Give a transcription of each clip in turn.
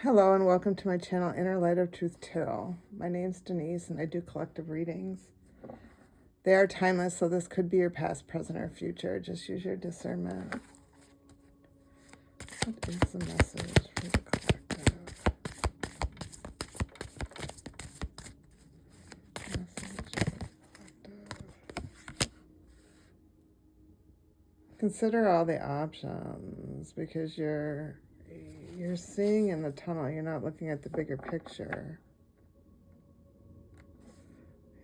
Hello and welcome to my channel, Inner Light of Truth Tarot. My name's Denise and I do collective readings. They are timeless, so this could be your past, present, or future. Just use your discernment. What is the message for the collective? Consider all the options because you're seeing in the tunnel. You're not looking at the bigger picture.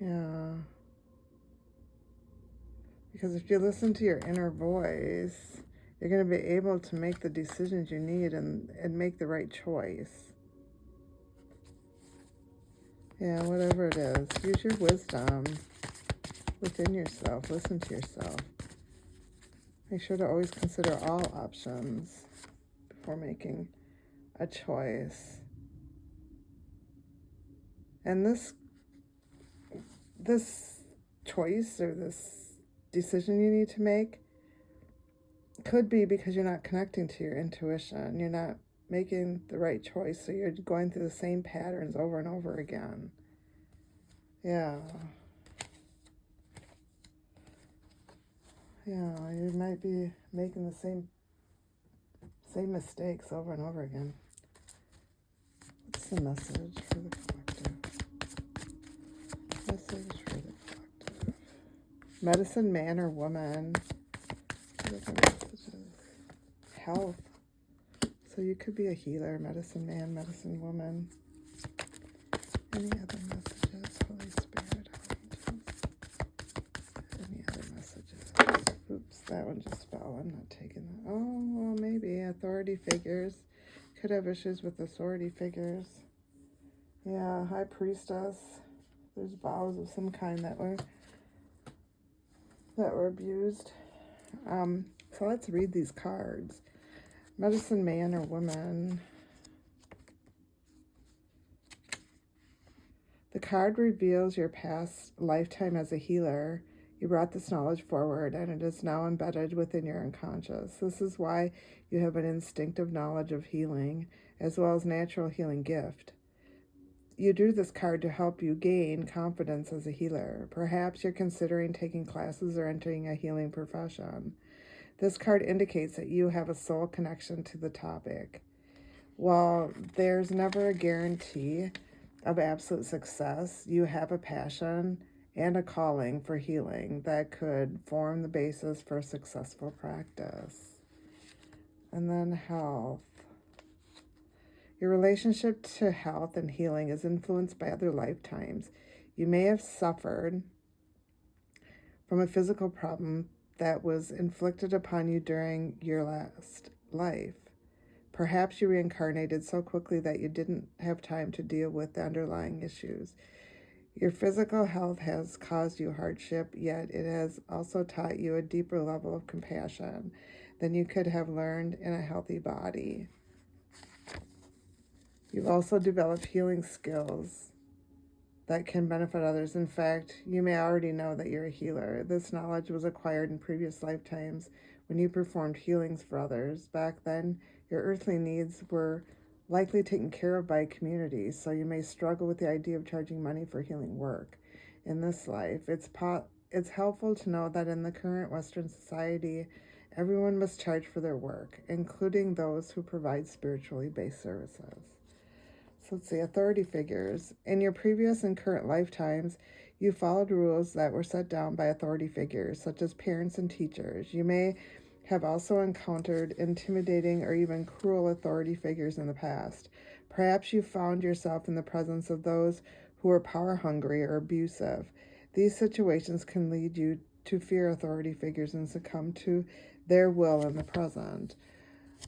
Yeah. Because if you listen to your inner voice, you're going to be able to make the decisions you need and make the right choice. Yeah, whatever it is. Use your wisdom within yourself. Listen to yourself. Make sure to always consider all options before making a choice. And this choice or this decision you need to make could be because you're not connecting to your intuition. You're not making the right choice, so you're going through the same patterns over and over again. Yeah. Yeah, you might be making the same mistakes over and over again. What's the message for the collective? Message for the collective. Medicine man or woman. What are the messages? Health. So you could be a healer, medicine man, medicine woman. Any other messages? Holy Spirit, any other messages? Oops, that one just fell. I'm not taking that. Oh, well, maybe. Authority figures. Could have issues with authority figures. Yeah, high priestess. There's vows of some kind that were abused. So let's read these cards. Medicine man or woman. The card reveals your past lifetime as a healer. You brought this knowledge forward, and it is now embedded within your unconscious. This is why you have an instinctive knowledge of healing, as well as natural healing gift. You drew this card to help you gain confidence as a healer. Perhaps you're considering taking classes or entering a healing profession. This card indicates that you have a soul connection to the topic. While there's never a guarantee of absolute success, you have a passion and a calling for healing that could form the basis for successful practice. And then health. Your relationship to health and healing is influenced by other lifetimes. You may have suffered from a physical problem that was inflicted upon you during your last life. Perhaps you reincarnated so quickly that you didn't have time to deal with the underlying issues. Your physical health has caused you hardship, yet it has also taught you a deeper level of compassion than you could have learned in a healthy body. You've also developed healing skills that can benefit others. In fact, you may already know that you're a healer. This knowledge was acquired in previous lifetimes when you performed healings for others. Back then, your earthly needs were likely taken care of by a community, so you may struggle with the idea of charging money for healing work. In this life, it's helpful to know that in the current Western society, everyone must charge for their work, including those who provide spiritually based services. So let's see, authority figures. In your previous and current lifetimes, you followed rules that were set down by authority figures, such as parents and teachers. You may have also encountered intimidating or even cruel authority figures in the past. Perhaps you found yourself in the presence of those who are power-hungry or abusive. These situations can lead you to fear authority figures and succumb to their will in the present.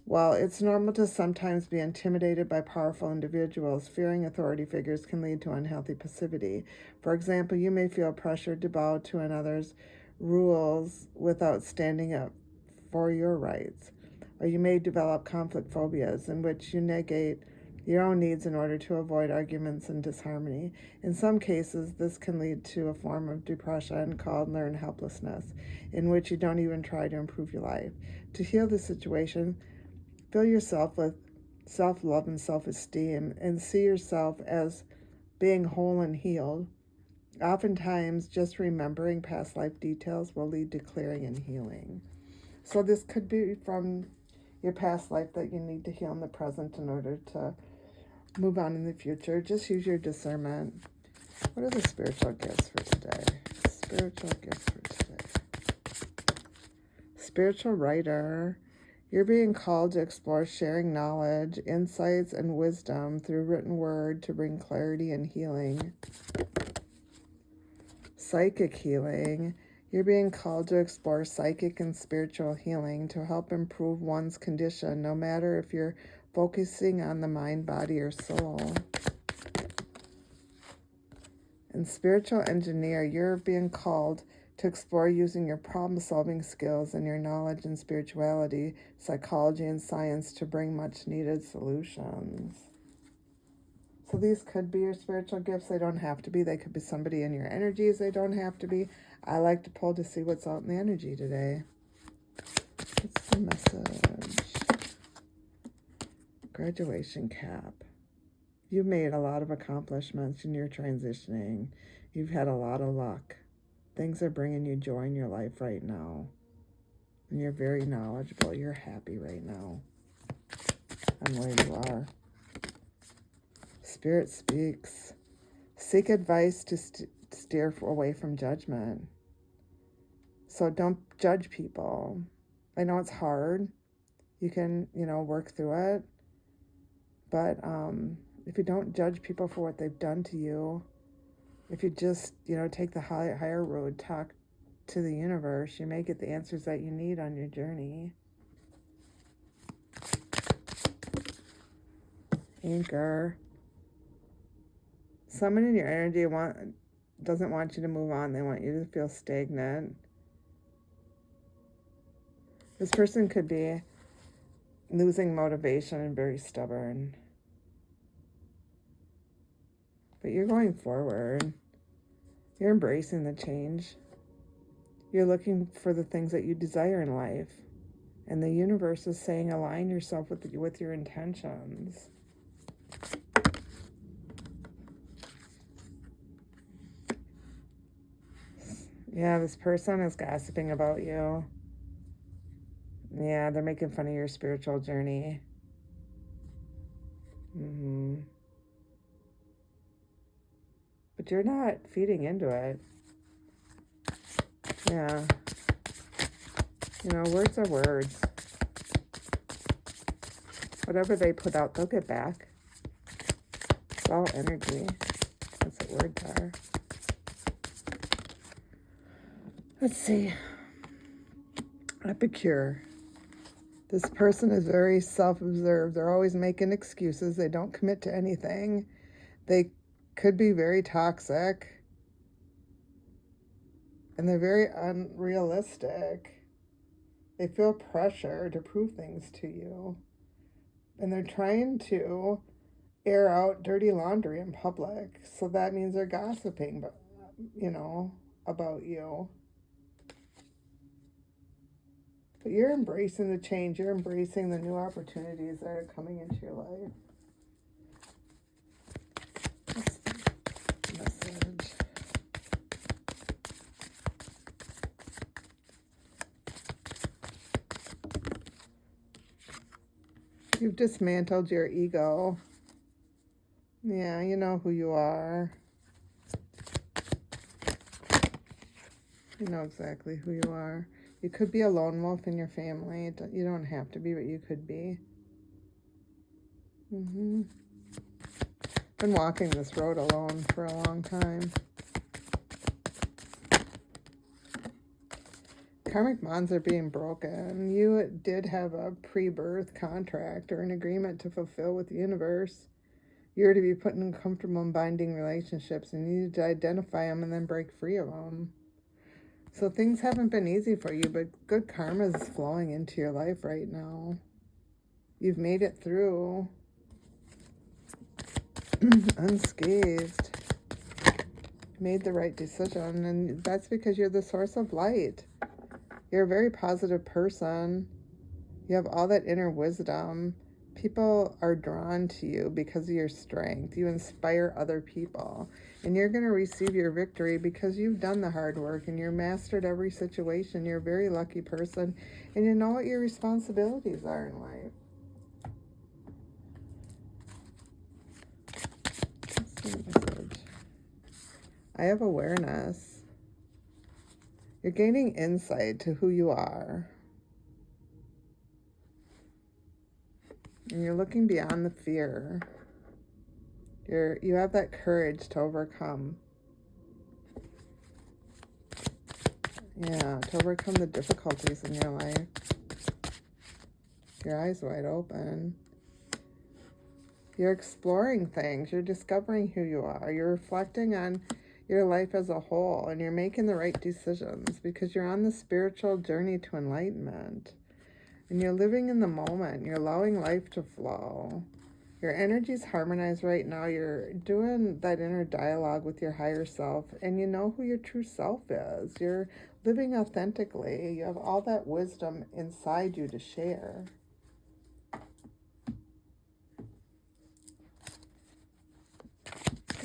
While it's normal to sometimes be intimidated by powerful individuals, fearing authority figures can lead to unhealthy passivity. For example, you may feel pressured to bow to another's rules without standing up for your rights. Or you may develop conflict phobias in which you negate your own needs in order to avoid arguments and disharmony. In some cases, this can lead to a form of depression called learned helplessness, in which you don't even try to improve your life. To heal the situation, fill yourself with self-love and self-esteem, and see yourself as being whole and healed. Oftentimes, just remembering past life details will lead to clearing and healing. So this could be from your past life that you need to heal in the present in order to move on in the future. Just use your discernment. What are the spiritual gifts for today? Spiritual gifts for today. Spiritual writer. You're being called to explore sharing knowledge, insights, and wisdom through written word to bring clarity and healing. Psychic healing. You're being called to explore psychic and spiritual healing to help improve one's condition, no matter if you're focusing on the mind, body, or soul. And spiritual engineer, you're being called to explore using your problem-solving skills and your knowledge in spirituality, psychology, and science to bring much-needed solutions. So these could be your spiritual gifts. They don't have to be. They could be somebody in your energies. They don't have to be. I like to pull to see what's out in the energy today. What's the message? Graduation cap. You've made a lot of accomplishments in your transitioning. You've had a lot of luck. Things are bringing you joy in your life right now. And you're very knowledgeable. You're happy right now. I'm where you are. Spirit speaks. Seek advice to steer away from judgment. So don't judge people. I know it's hard. You can, work through it. But if you don't judge people for what they've done to you, if you just, take the higher road, talk to the universe, you may get the answers that you need on your journey. Anchor. Someone in your energy doesn't want you to move on. They want you to feel stagnant. This person could be losing motivation and very stubborn. But you're going forward. You're embracing the change. You're looking for the things that you desire in life. And the universe is saying align yourself with your intentions. Yeah, this person is gossiping about you. Yeah, they're making fun of your spiritual journey. But you're not feeding into it. Yeah. Words are words. Whatever they put out, they'll get back. It's all energy. That's what words are. Let's see. Epicure. This person is very self-observed. They're always making excuses. They don't commit to anything. They could be very toxic. And they're very unrealistic. They feel pressure to prove things to you. And they're trying to air out dirty laundry in public. So that means they're gossiping, about you. But you're embracing the change. You're embracing the new opportunities that are coming into your life. What's the message? You've dismantled your ego. Yeah, you know who you are. You know exactly who you are. You could be a lone wolf in your family. You don't have to be, but you could be. Been walking this road alone for a long time. Karmic bonds are being broken. You did have a pre-birth contract or an agreement to fulfill with the universe. You're to be put in comfortable and binding relationships, and you need to identify them and then break free of them. So things haven't been easy for you, but good karma is flowing into your life right now. You've made it through unscathed. Made the right decision, and that's because you're the source of light. You're a very positive person. You have all that inner wisdom, People are drawn to you because of your strength. You inspire other people. And you're going to receive your victory because you've done the hard work and you're mastered every situation. You're a very lucky person. And you know what your responsibilities are in life. Let's see the message. I have awareness. You're gaining insight to who you are. And you're looking beyond the fear. You have that courage to overcome. Yeah, to overcome the difficulties in your life. Your eyes wide open. You're exploring things. You're discovering who you are. You're reflecting on your life as a whole, and you're making the right decisions because you're on the spiritual journey to enlightenment. And you're living in the moment. You're allowing life to flow. Your energy's harmonized right now. You're doing that inner dialogue with your higher self, and you know who your true self is. You're living authentically. You have all that wisdom inside you to share.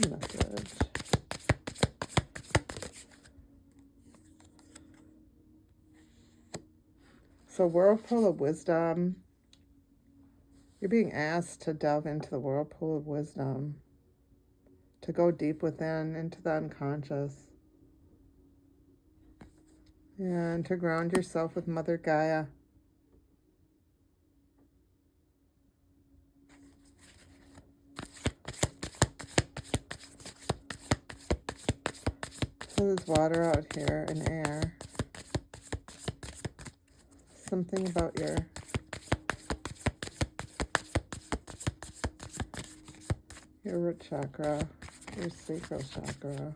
Message. So, whirlpool of wisdom. You're being asked to delve into the whirlpool of wisdom, to go deep within, into the unconscious, and to ground yourself with Mother Gaia. So there's water out here and air. Something about your root chakra, your sacral chakra.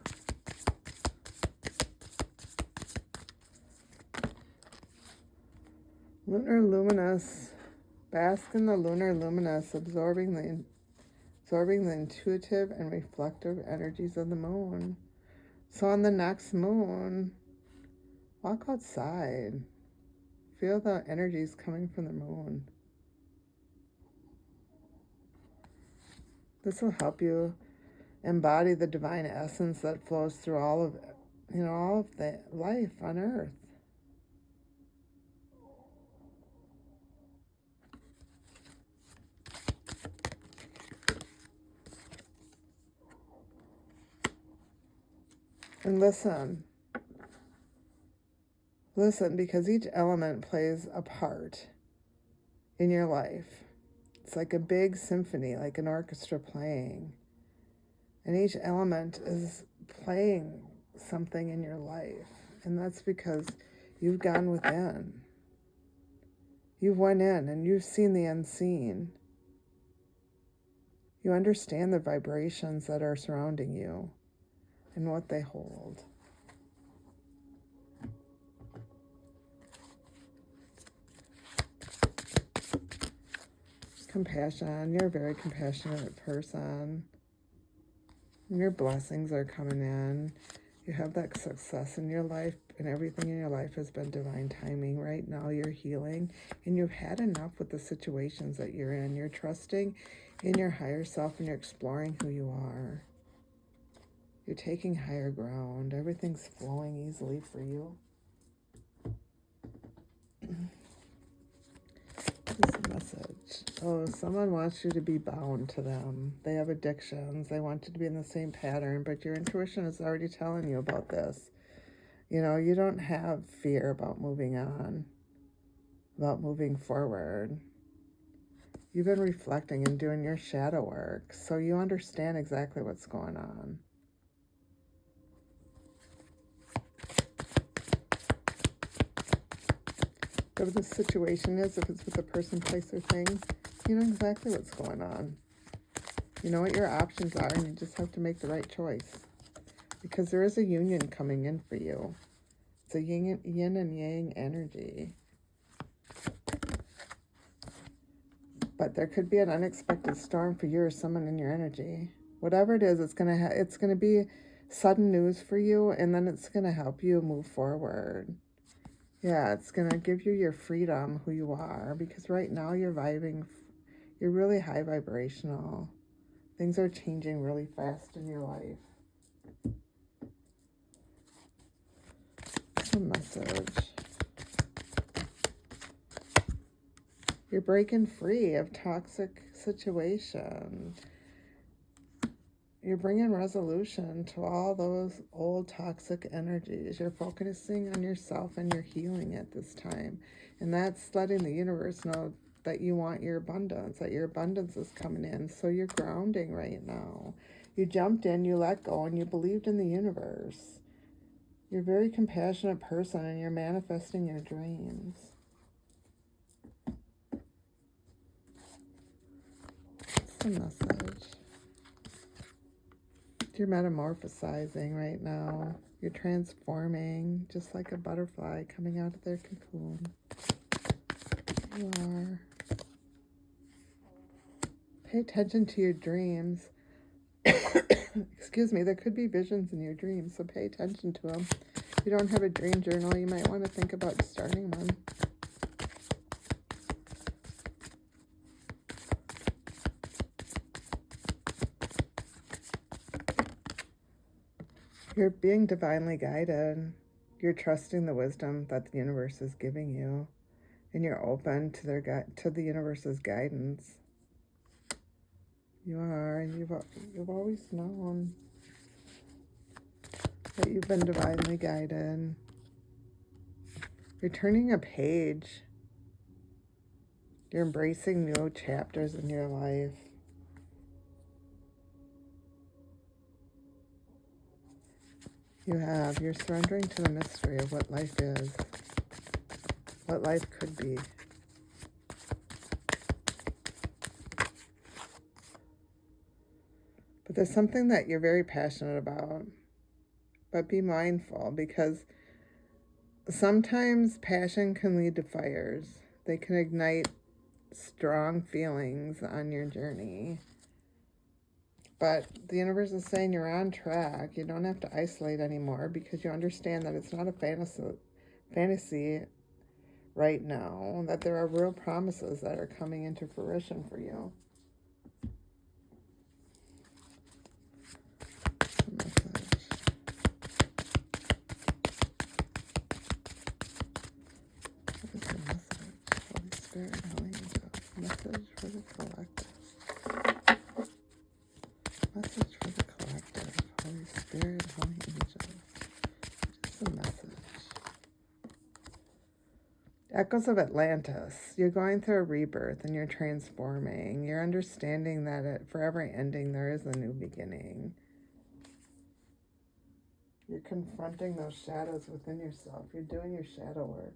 Lunar luminous. Bask in the lunar luminous, absorbing the intuitive and reflective energies of the moon. So on the next moon, walk outside. Feel the energies coming from the moon. This will help you embody the divine essence that flows through all of the life on Earth. And listen, because each element plays a part in your life. It's like a big symphony, like an orchestra playing. And each element is playing something in your life. And that's because you've gone within. You've went in and you've seen the unseen. You understand the vibrations that are surrounding you and what they hold. Compassion. You're a very compassionate person. Your blessings are coming in. You have that success in your life, and everything in your life has been divine timing. Right now you're healing, and you've had enough with the situations that you're in. You're trusting in your higher self, and you're exploring who you are. You're taking higher ground. Everything's flowing easily for you. What's the message? Oh, someone wants you to be bound to them. They have addictions. They want you to be in the same pattern, but your intuition is already telling you about this. You know, you don't have fear about moving on, about moving forward. You've been reflecting and doing your shadow work, so you understand exactly what's going on. Whatever the situation is, if it's with a person, place, or thing, you know exactly what's going on. You know what your options are, and you just have to make the right choice. Because there is a union coming in for you. It's a yin and yang energy. But there could be an unexpected storm for you or someone in your energy. Whatever it is, it's gonna be sudden news for you, and then it's gonna help you move forward. Yeah, it's going to give you your freedom, who you are, because right now you're You're really high vibrational. Things are changing really fast in your life. What's the message? You're breaking free of toxic situation. You're bringing resolution to all those old toxic energies. You're focusing on yourself and you're healing at this time. And that's letting the universe know that you want your abundance, that your abundance is coming in. So you're grounding right now. You jumped in, you let go, and you believed in the universe. You're a very compassionate person and you're manifesting your dreams. What's the message? You're metamorphosizing right now. You're transforming just like a butterfly coming out of their cocoon. You are. Pay attention to your dreams. Excuse me, there could be visions in your dreams, so pay attention to them. If you don't have a dream journal, you might want to think about starting one. You're being divinely guided. You're trusting the wisdom that the universe is giving you, and you're open to to the universe's guidance. You are. You've always known that you've been divinely guided. You're turning a page. You're embracing new chapters in your life. You're surrendering to the mystery of what life is, what life could be. But there's something that you're very passionate about. But be mindful, because sometimes passion can lead to fires. They can ignite strong feelings on your journey. But the universe is saying you're on track. You don't have to isolate anymore because you understand that it's not a fantasy right now, that there are real promises that are coming into fruition for you. Message for the collective. Message for the collective. Holy Spirit, Holy Angels. Just a message. Echoes of Atlantis. You're going through a rebirth and you're transforming. You're understanding that for every ending there is a new beginning. You're confronting those shadows within yourself. You're doing your shadow work.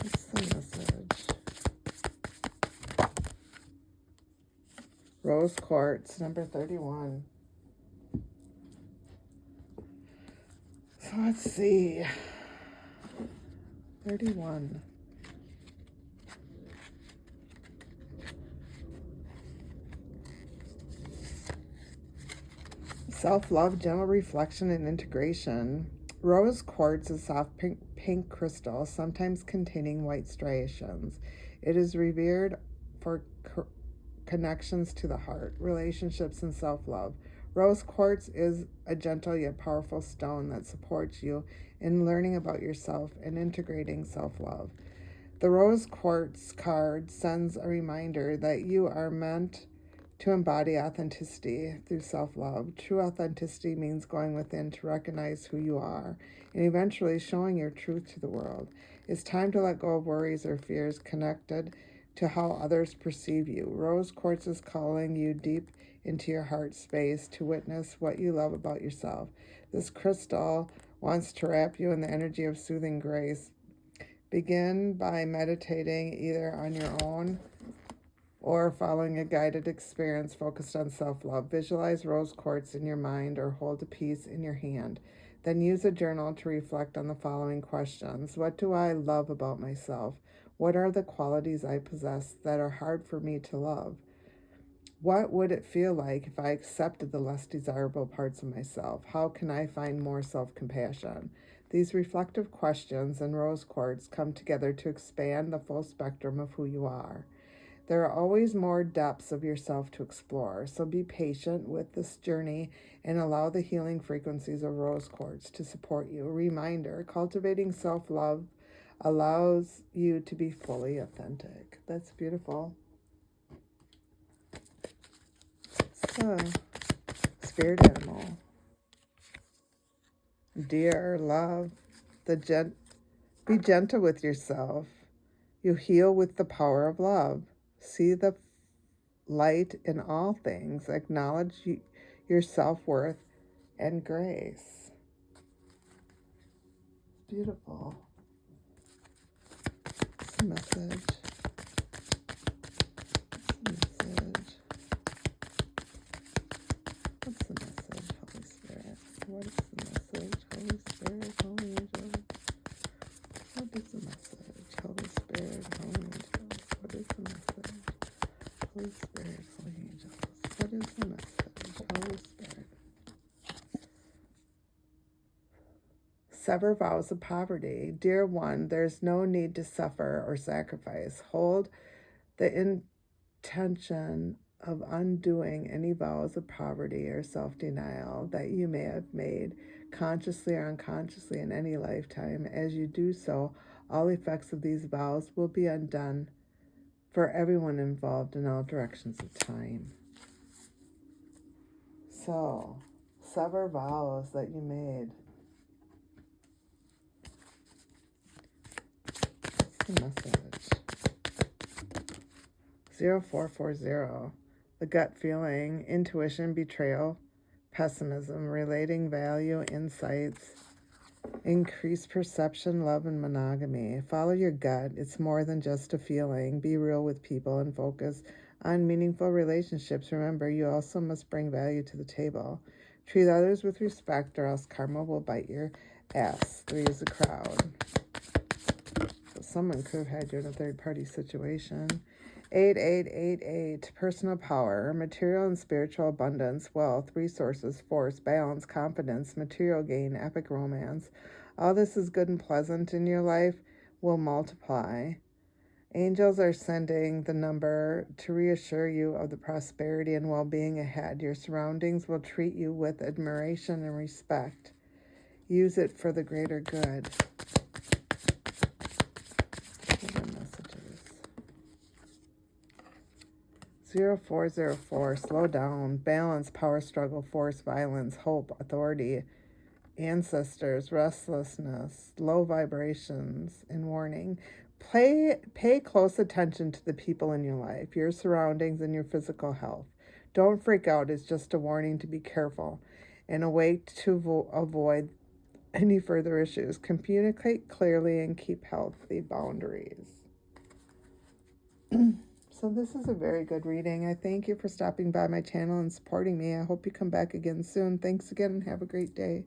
What's the message? Rose quartz, number 31. So let's see. 31. Self-love, gentle reflection, and integration. Rose quartz is soft pink crystal, sometimes containing white striations. It is revered for connections to the heart, relationships, and self-love. Rose quartz is a gentle yet powerful stone that supports you in learning about yourself and integrating self-love. The Rose Quartz card sends a reminder that you are meant to embody authenticity through self-love. True authenticity means going within to recognize who you are and eventually showing your truth to the world. It's time to let go of worries or fears connected to how others perceive you. Rose Quartz is calling you deep into your heart space to witness what you love about yourself. This crystal wants to wrap you in the energy of soothing grace. Begin by meditating either on your own or following a guided experience focused on self-love. Visualize rose quartz in your mind or hold a piece in your hand. Then use a journal to reflect on the following questions. What do I love about myself? What are the qualities I possess that are hard for me to love? What would it feel like if I accepted the less desirable parts of myself? How can I find more self-compassion? These reflective questions and rose quartz come together to expand the full spectrum of who you are. There are always more depths of yourself to explore, so be patient with this journey and allow the healing frequencies of rose quartz to support you. Reminder, cultivating self-love allows you to be fully authentic. That's beautiful. So, spirit animal. Dear love, be gentle with yourself. You heal with the power of love. See the light in all things. Acknowledge your self-worth and grace. Beautiful. What's the message? What's the message? Holy Spirit? What is the message? Holy Spirit, Holy Angels. What is the message? Holy Spirit, Holy Angels. What is the message? Holy Spirit, Holy Angels. What is the message? Holy Spirit. Sever vows of poverty. Dear one, there's no need to suffer or sacrifice. Hold the intention of undoing any vows of poverty or self-denial that you may have made consciously or unconsciously in any lifetime. As you do so, all effects of these vows will be undone for everyone involved in all directions of time. So, sever vows that you made. What's the message? 0440. The gut feeling, intuition, betrayal, pessimism, relating value, insights, increased perception, love, and monogamy. Follow your gut. It's more than just a feeling. Be real with people and focus on meaningful relationships. Remember, you also must bring value to the table. Treat others with respect or else karma will bite your ass. 3 is a crowd. So someone could have had you in a third-party situation. 8888, personal power, material and spiritual abundance, wealth, resources, force, balance, confidence, material gain, epic romance. All this is good and pleasant in your life will multiply. Angels are sending the number to reassure you of the prosperity and well-being ahead. Your surroundings will treat you with admiration and respect. Use it for the greater good. 0404, slow down, balance, power struggle, force, violence, hope, authority, ancestors, restlessness, low vibrations, and warning. Pay close attention to the people in your life, your surroundings, and your physical health. Don't freak out. It's just a warning to be careful and awake to avoid any further issues. Communicate clearly and keep healthy boundaries. So this is a very good reading. I thank you for stopping by my channel and supporting me. I hope you come back again soon. Thanks again and have a great day.